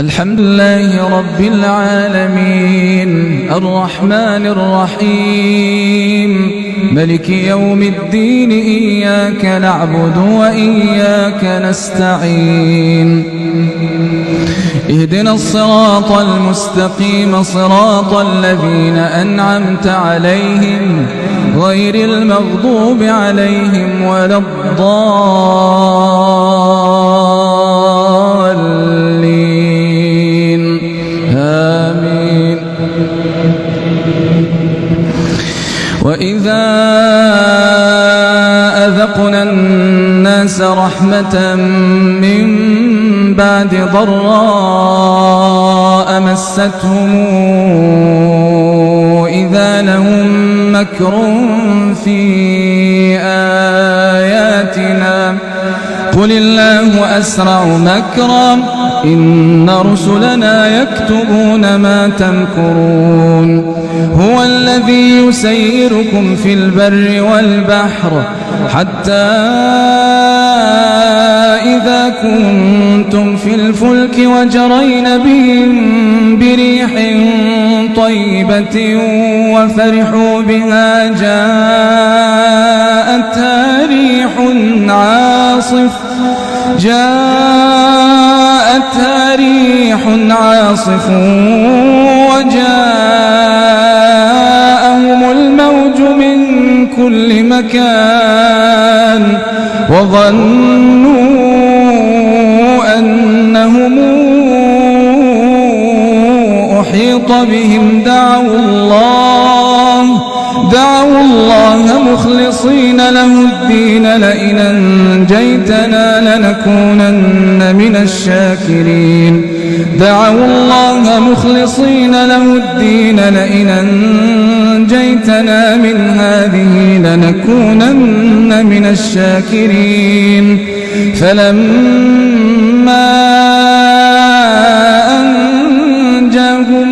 الحمد لله رب العالمين الرحمن الرحيم ملك يوم الدين إياك نعبد وإياك نستعين اهدنا الصراط المستقيم صراط الذين أنعمت عليهم غير المغضوب عليهم ولا الضالين آمين. وإذا أذقنا الناس رحمة من بعد ضراء مستهم إذا لهم مكر في آياتنا قل الله أسرع مكرا إن رسلنا يكتبون ما تمكرون هو الذي يسيركم في البر والبحر حتى إذا كنتم في الفلك وجرين بهم بريح طيبة وفرحوا بها جاءتها ريح عاصف وجاءهم الموج من كل مكان وظنوا أنهم أحيط بهم دعوا الله مخلصين له الدين لئن أنجيتنا لنكونن من الشاكرين دعوا الله مخلصين له الدين لئن أنجيتنا من هذه لنكونن من الشاكرين فلما أنجاهم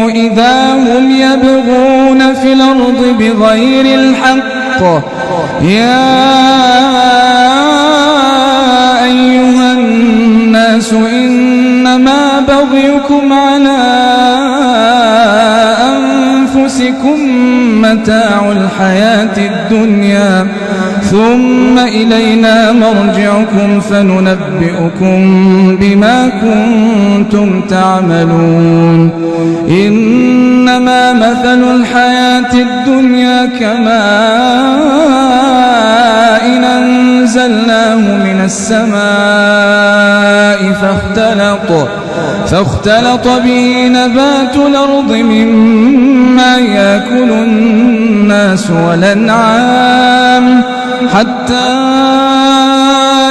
إذا هم يبغون في الأرض بغير الحق يا أيها الناس إنما بغيكم على أنفسكم متاع الحياة الدنيا ثم إلينا مرجعكم فننبئكم بما كنتم تعملون إنما مثل الحياة الدنيا كماء أنزلناه من السماء فاختلط به نبات الأرض مما يأكل الناس والأنعام حتى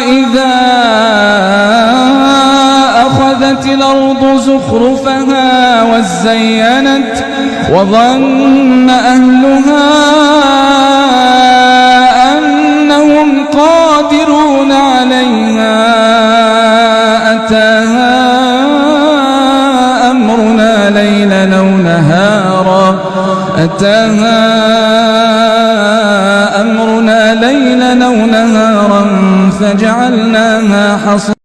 إذا أخذت الأرض زخرفها وزينت وظن أهلها أنهم قادرون عليها أتاها أمرنا ليلا أو نهارا فجعلناها حصيدا